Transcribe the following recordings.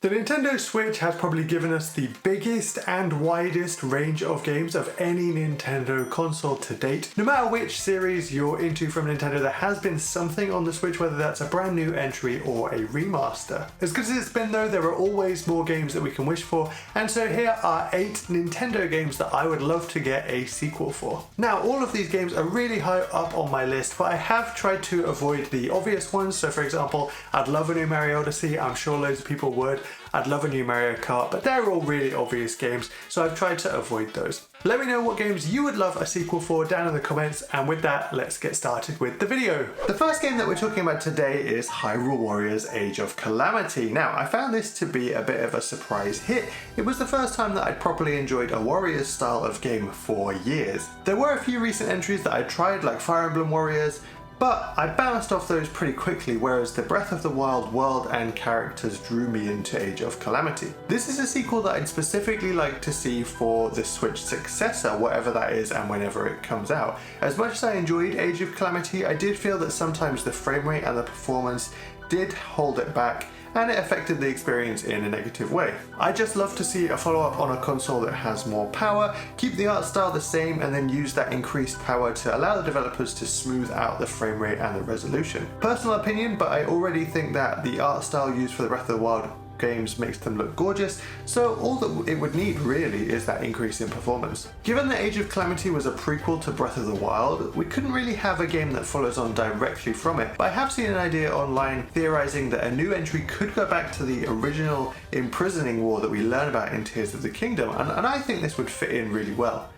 The Nintendo Switch has probably given us the biggest and widest range of games of any Nintendo console to date. No matter which series you're into from Nintendo, there has been something on the Switch, whether that's a brand new entry or a remaster. As good as it's been though, there are always more games that we can wish for, and so here are 8 Nintendo games that I would love to get a sequel for. Now, all of these games are really high up on my list, but I have tried to avoid the obvious ones. So for example, I'd love a new Mario Odyssey, I'm sure loads of people would. I'd love a new Mario Kart, but they're all really obvious games, so I've tried to avoid those. Let me know what games you would love a sequel for down in the comments, and with that, let's get started with the video. The first game that we're talking about today is Hyrule Warriors Age of Calamity. Now, I found this to be a bit of a surprise hit. It was the first time that I'd properly enjoyed a Warriors style of game for years. There were a few recent entries that I tried, like Fire Emblem Warriors, but I bounced off those pretty quickly, whereas the Breath of the Wild world and characters drew me into Age of Calamity. This is a sequel that I'd specifically like to see for the Switch successor, whatever that is and whenever it comes out. As much as I enjoyed Age of Calamity, I did feel that sometimes the frame rate and the performance did hold it back, and it affected the experience in a negative way. I just love to see a follow-up on a console that has more power, keep the art style the same, and then use that increased power to allow the developers to smooth out the frame rate and the resolution. Personal opinion, but I already think that the art style used for the Breath of the Wild games makes them look gorgeous, so all that it would need really is that increase in performance. Given that Age of Calamity was a prequel to Breath of the Wild, we couldn't really have a game that follows on directly from it, but I have seen an idea online theorizing that a new entry could go back to the original imprisoning war that we learn about in Tears of the Kingdom, and I think this would fit in really well.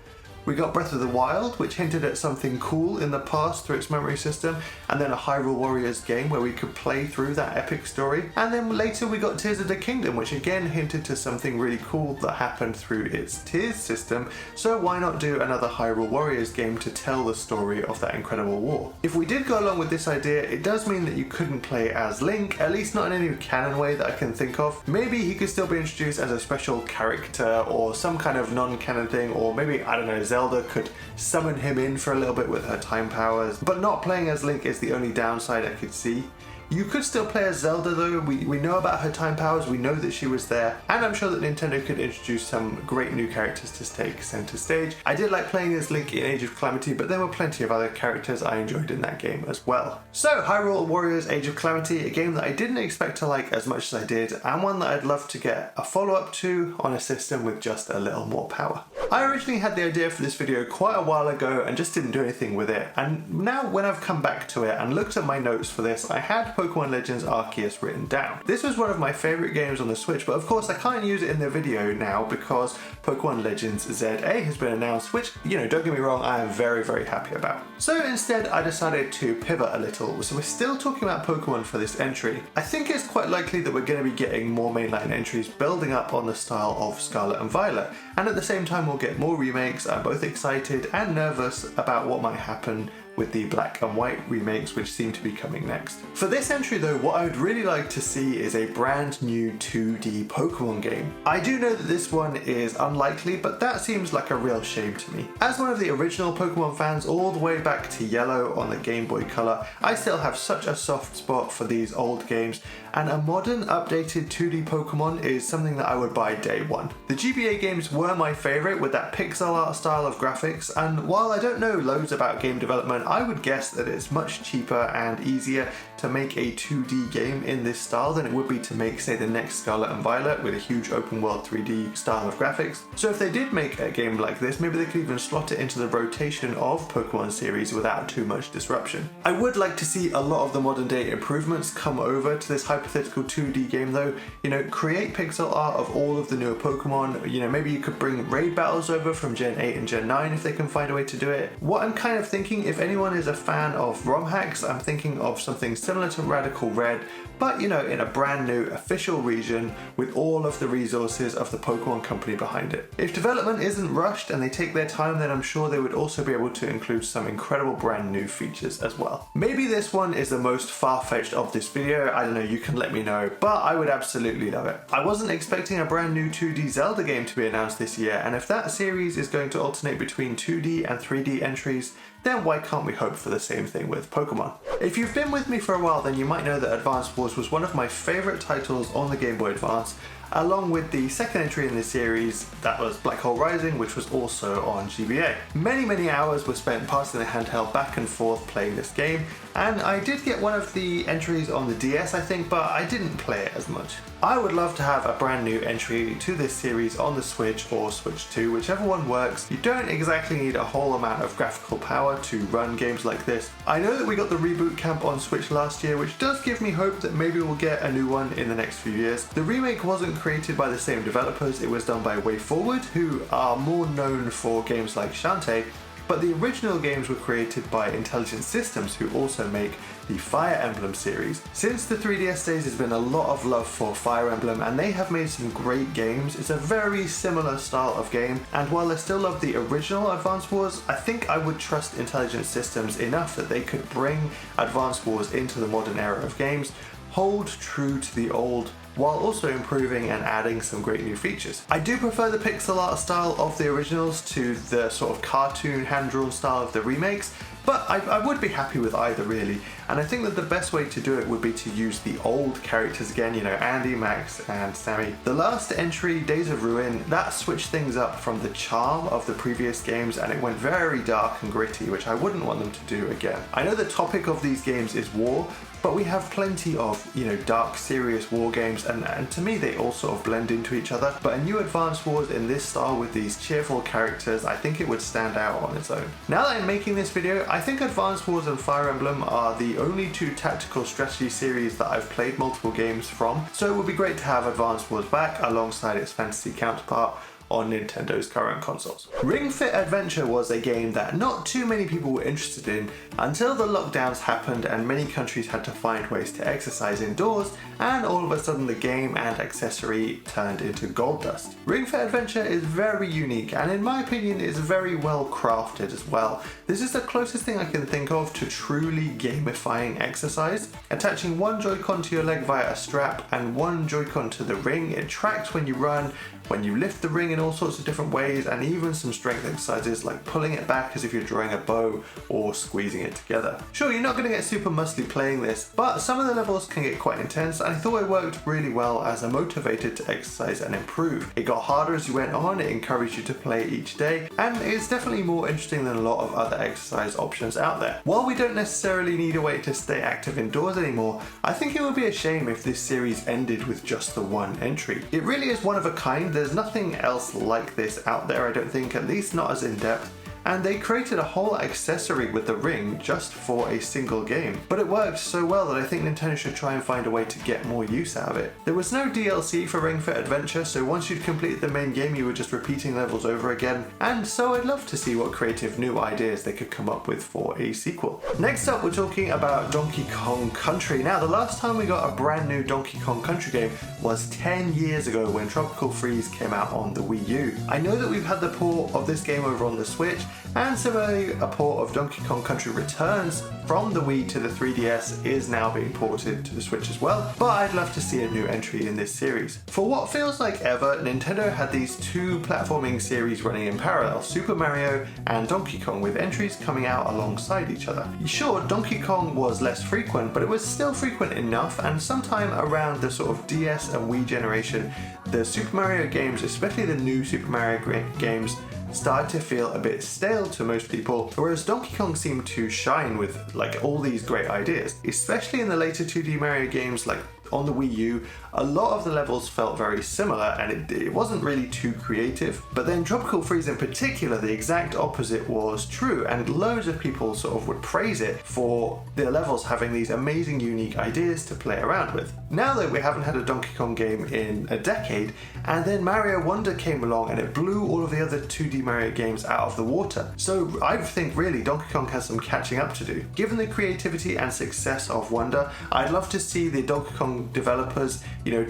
We got Breath of the Wild, which hinted at something cool in the past through its memory system, and then a Hyrule Warriors game where we could play through that epic story. And then later we got Tears of the Kingdom, which again hinted to something really cool that happened through its Tears system, so why not do another Hyrule Warriors game to tell the story of that incredible war? If we did go along with this idea, it does mean that you couldn't play as Link, at least not in any canon way that I can think of. Maybe he could still be introduced as a special character or some kind of non-canon thing, or maybe, I don't know, Zelda could summon him in for a little bit with her time powers, but not playing as Link is the only downside I could see. You could still play as Zelda though, we know about her time powers, we know that she was there, and I'm sure that Nintendo could introduce some great new characters to take center stage. I did like playing as Link in Age of Calamity, but there were plenty of other characters I enjoyed in that game as well. So Hyrule Warriors Age of Calamity, a game that I didn't expect to like as much as I did, and one that I'd love to get a follow-up to on a system with just a little more power. I originally had the idea for this video quite a while ago and just didn't do anything with it, and now when I've come back to it and looked at my notes for this, I had Pokemon Legends Arceus written down. This was one of my favourite games on the Switch, but of course I can't use it in the video now because Pokemon Legends ZA has been announced, which, you know, don't get me wrong, I am very, very happy about. So instead I decided to pivot a little, so we're still talking about Pokemon for this entry. I think it's quite likely that we're going to be getting more mainline entries building up on the style of Scarlet and Violet, and at the same time we'll get more remakes. I'm both excited and nervous about what might happen with the Black and White remakes, which seem to be coming next. For this entry though, what I would really like to see is a brand new 2D Pokemon game. I do know that this one is unlikely, but that seems like a real shame to me. As one of the original Pokemon fans all the way back to Yellow on the Game Boy Color, I still have such a soft spot for these old games, and a modern updated 2D Pokemon is something that I would buy day one. The GBA games were my favourite with that pixel art style of graphics, and while I don't know loads about game development, I would guess that it's much cheaper and easier to make a 2D game in this style than it would be to make, say, the next Scarlet and Violet with a huge open world 3D style of graphics. So if they did make a game like this, maybe they could even slot it into the rotation of Pokemon series without too much disruption. I would like to see a lot of the modern day improvements come over to this hypothetical 2D game though. You know, create pixel art of all of the newer Pokemon. You know, maybe you could bring raid battles over from Gen 8 and Gen 9 if they can find a way to do it. What I'm kind of thinking, if anyone is a fan of ROM hacks, I'm thinking of something similar to Radical Red, but you know, in a brand new official region with all of the resources of the Pokemon company behind it. If development isn't rushed and they take their time, then I'm sure they would also be able to include some incredible brand new features as well. Maybe this one is the most far-fetched of this video, I don't know, you can let me know, but I would absolutely love it. I wasn't expecting a brand new 2D Zelda game to be announced this year, and if that series is going to alternate between 2D and 3D entries, then why can't we hope for the same thing with Pokemon? If you've been with me for a while, then you might know that Advance Wars was one of my favourite titles on the Game Boy Advance, along with the second entry in this series, that was Black Hole Rising, which was also on GBA. Many hours were spent passing the handheld back and forth playing this game, and I did get one of the entries on the DS I think, but I didn't play it as much. I would love to have a brand new entry to this series on the Switch or Switch 2, whichever one works. You don't exactly need a whole amount of graphical power to run games like this. I know that we got the Reboot Camp on Switch last year, which does give me hope that maybe we'll get a new one in the next few years. The remake wasn't created by the same developers, it was done by WayForward, who are more known for games like Shantae, but the original games were created by Intelligent Systems, who also make the Fire Emblem series. Since the 3DS days, there's been a lot of love for Fire Emblem, and they have made some great games. It's a very similar style of game, and while I still love the original Advance Wars, I think I would trust Intelligent Systems enough that they could bring Advance Wars into the modern era of games, hold true to the old, while also improving and adding some great new features. I do prefer the pixel art style of the originals to the sort of cartoon hand-drawn style of the remakes, but I would be happy with either really, and I think that the best way to do it would be to use the old characters again, you know, Andy, Max and Sammy. The last entry, Days of Ruin, that switched things up from the charm of the previous games, and it went very dark and gritty, which I wouldn't want them to do again. I know the topic of these games is war, but we have plenty of, you know, dark, serious war games, and to me they all sort of blend into each other. But a new Advance Wars in this style with these cheerful characters, I think it would stand out on its own. Now that I'm making this video, I think Advance Wars and Fire Emblem are the only two tactical strategy series that I've played multiple games from, so it would be great to have Advance Wars back alongside its fantasy counterpart on Nintendo's current consoles. Ring Fit Adventure was a game that not too many people were interested in until the lockdowns happened and many countries had to find ways to exercise indoors, and all of a sudden the game and accessory turned into gold dust. Ring Fit Adventure is very unique and in my opinion is very well crafted as well. This is the closest thing I can think of to truly gamifying exercise. Attaching one Joy-Con to your leg via a strap and one Joy-Con to the ring, it tracks when you run, when you lift the ring in all sorts of different ways, and even some strength exercises like pulling it back as if you're drawing a bow or squeezing it together. Sure, you're not going to get super muscly playing this, but some of the levels can get quite intense, and I thought it worked really well as a motivator to exercise and improve. It got harder as you went on, it encouraged you to play each day, and it's definitely more interesting than a lot of other exercise options out there. While we don't necessarily need a way to stay active indoors anymore, I think it would be a shame if this series ended with just the one entry. It really is one of a kind. There's nothing else like this out there, I don't think, at least not as in-depth. And they created a whole accessory with the ring just for a single game. But it worked so well that I think Nintendo should try and find a way to get more use out of it. There was no DLC for Ring Fit Adventure, so once you'd completed the main game you were just repeating levels over again, and so I'd love to see what creative new ideas they could come up with for a sequel. Next up we're talking about Donkey Kong Country. Now the last time we got a brand new Donkey Kong Country game was 10 years ago when Tropical Freeze came out on the Wii U. I know that we've had the port of this game over on the Switch, and similarly a port of Donkey Kong Country Returns from the Wii to the 3DS is now being ported to the Switch as well, but I'd love to see a new entry in this series. For what feels like ever, Nintendo had these two platforming series running in parallel, Super Mario and Donkey Kong, with entries coming out alongside each other. Sure, Donkey Kong was less frequent, but it was still frequent enough, and sometime around the sort of DS and Wii generation, the Super Mario games, especially the new Super Mario games, started to feel a bit stale to most people, whereas Donkey Kong seemed to shine with like all these great ideas, especially in the later 2D Mario games like on the Wii U. A lot of the levels felt very similar and it wasn't really too creative. But then Tropical Freeze in particular, the exact opposite was true, and loads of people sort of would praise it for the levels having these amazing unique ideas to play around with. Now though, we haven't had a Donkey Kong game in a decade, and then Mario Wonder came along and it blew all of the other 2D Mario games out of the water. So I think really Donkey Kong has some catching up to do. Given the creativity and success of Wonder, I'd love to see the Donkey Kong young developers,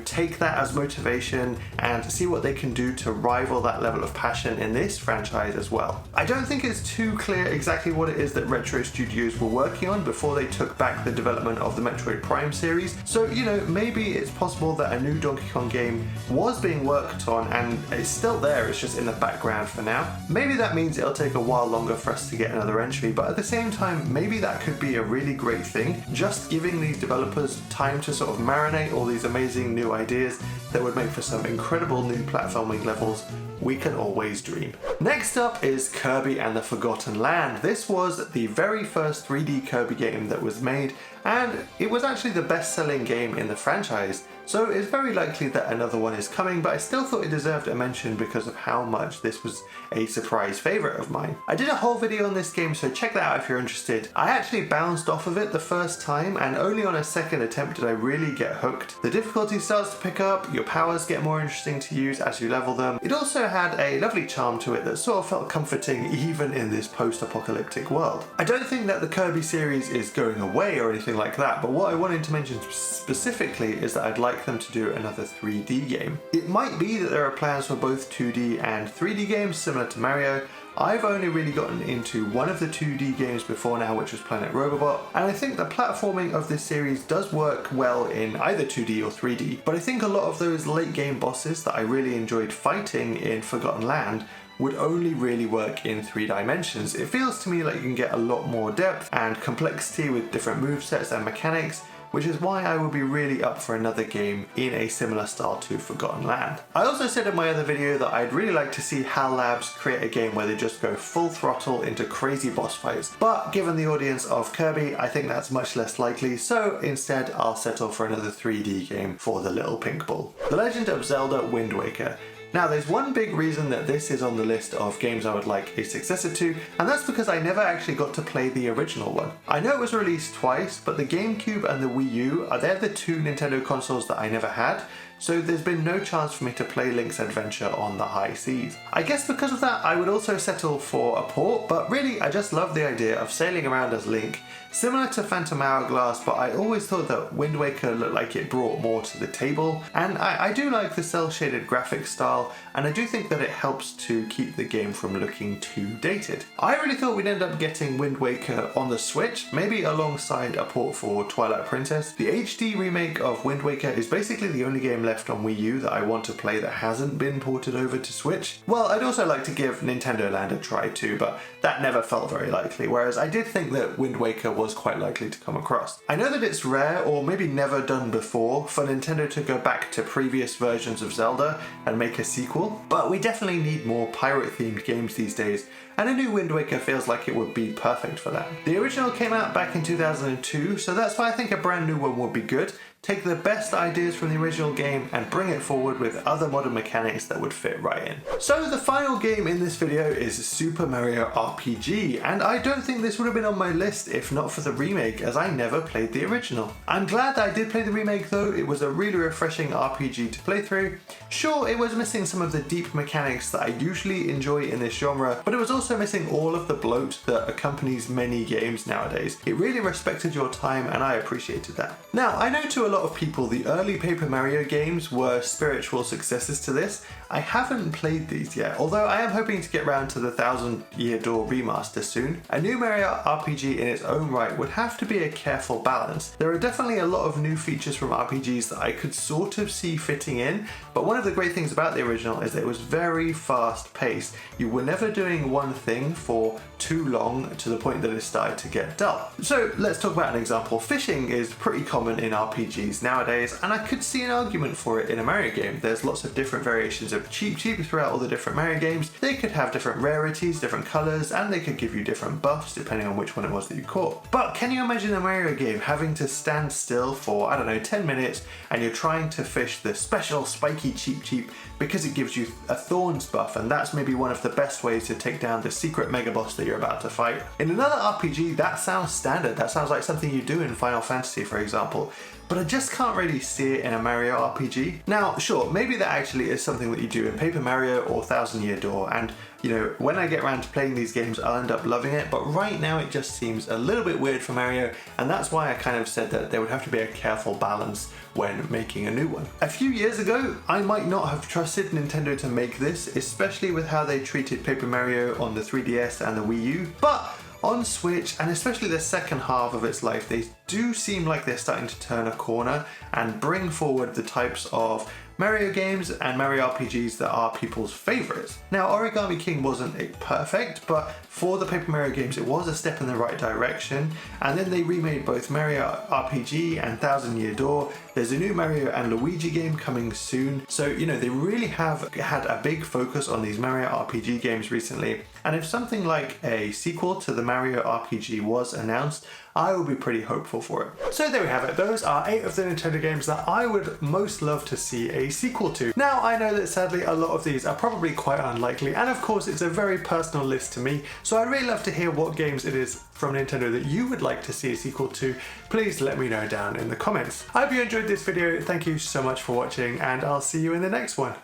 take that as motivation and see what they can do to rival that level of passion in this franchise as well. I don't think it's too clear exactly what it is that Retro Studios were working on before they took back the development of the Metroid Prime series, so maybe it's possible that a new Donkey Kong game was being worked on and it's still there, it's just in the background for now. Maybe that means it'll take a while longer for us to get another entry, but at the same time, maybe that could be a really great thing, just giving these developers time to sort of marinate all these amazing new ideas that would make for some incredible new platforming levels. We can always dream. Next up is Kirby and the Forgotten Land. This was the very first 3D Kirby game that was made, and it was actually the best-selling game in the franchise, so it's very likely that another one is coming, but I still thought it deserved a mention because of how much this was a surprise favourite of mine. I did a whole video on this game, so check that out if you're interested. I actually bounced off of it the first time, and only on a second attempt did I really get hooked. The difficulty starts to pick up, your powers get more interesting to use as you level them. It also had a lovely charm to it that sort of felt comforting even in this post-apocalyptic world. I don't think that the Kirby series is going away or anything like that, but what I wanted to mention specifically is that I'd like them to do another 3D game. It might be that there are plans for both 2D and 3D games similar to Mario. I've only really gotten into one of the 2D games before now, which was Planet Robobot, and I think the platforming of this series does work well in either 2D or 3D, but I think a lot of those late game bosses that I really enjoyed fighting in Forgotten Land would only really work in 3 dimensions. It feels to me like you can get a lot more depth and complexity with different movesets and mechanics, which is why I would be really up for another game in a similar style to Forgotten Land. I also said in my other video that I'd really like to see HAL Labs create a game where they just go full throttle into crazy boss fights, but given the audience of Kirby, I think that's much less likely, so instead I'll settle for another 3D game for the little pink ball. The Legend of Zelda Wind Waker. Now, there's one big reason that this is on the list of games I would like a successor to, and that's because I never actually got to play the original one. I know it was released twice, but the GameCube and the Wii U they're the 2 Nintendo consoles that I never had, so there's been no chance for me to play Link's Adventure on the high seas. I guess because of that, I would also settle for a port, but really I just love the idea of sailing around as Link, similar to Phantom Hourglass, but I always thought that Wind Waker looked like it brought more to the table, and I do like the cel-shaded graphics style, and I do think that it helps to keep the game from looking too dated. I really thought we'd end up getting Wind Waker on the Switch, maybe alongside a port for Twilight Princess. The HD remake of Wind Waker is basically the only game left on Wii U that I want to play that hasn't been ported over to Switch. Well, I'd also like to give Nintendo Land a try too, but that never felt very likely, whereas I did think that Wind Waker was quite likely to come across. I know that it's rare, or maybe never done before, for Nintendo to go back to previous versions of Zelda and make a sequel, but we definitely need more pirate-themed games these days, and a new Wind Waker feels like it would be perfect for that. The original came out back in 2002, so that's why I think a brand new one would be good. Take the best ideas from the original game and bring it forward with other modern mechanics that would fit right in. So the final game in this video is Super Mario RPG, and I don't think this would have been on my list if not for the remake, as I never played the original. I'm glad that I did play the remake though. It was a really refreshing RPG to play through. Sure, it was missing some of the deep mechanics that I usually enjoy in this genre, but it was also missing all of the bloat that accompanies many games nowadays. It really respected your time, and I appreciated that. Now, I know to a lot of people the early Paper Mario games were spiritual successors to this. I haven't played these yet, although I am hoping to get round to the Thousand Year Door remaster soon. A new Mario RPG in its own right would have to be a careful balance. There are definitely a lot of new features from RPGs that I could sort of see fitting in, but one of the great things about the original is that it was very fast paced. You were never doing one thing for too long to the point that it started to get dull. So let's talk about an example. Fishing is pretty common in RPGs nowadays, and I could see an argument for it in a Mario game. There's lots of different variations of Cheep Cheep throughout all the different Mario games. They could have different rarities, different colours, and they could give you different buffs depending on which one it was that you caught. But can you imagine a Mario game having to stand still for, I don't know, 10 minutes, and you're trying to fish the special spiky Cheep Cheep because it gives you a thorns buff, and that's maybe one of the best ways to take down the secret mega boss that you're about to fight. In another RPG, that sounds standard. That sounds like something you do in Final Fantasy, for example. but I just can't really see it in a Mario RPG. Now, sure, maybe that actually is something that you do in Paper Mario or Thousand Year Door, and you know, when I get around to playing these games, I'll end up loving it, but right now it just seems a little bit weird for Mario, and that's why I kind of said that there would have to be a careful balance when making a new one. A few years ago, I might not have trusted Nintendo to make this, especially with how they treated Paper Mario on the 3DS and the Wii U, but on Switch, and especially the second half of its life, they do seem like they're starting to turn a corner and bring forward the types of Mario games and Mario RPGs that are people's favorites. Now, Origami King wasn't perfect, but for the Paper Mario games, it was a step in the right direction. And then they remade both Mario RPG and Thousand Year Door. There's a new Mario and Luigi game coming soon. So, you know, they really have had a big focus on these Mario RPG games recently. And if something like a sequel to the Mario RPG was announced, I would be pretty hopeful for it. So there we have it. Those are 8 of the Nintendo games that I would most love to see a sequel to. Now, I know that sadly a lot of these are probably quite unlikely, and of course it's a very personal list to me, so I'd really love to hear what games it is from Nintendo that you would like to see a sequel to. Please let me know down in the comments. I hope you enjoyed this video. Thank you so much for watching, and I'll see you in the next one.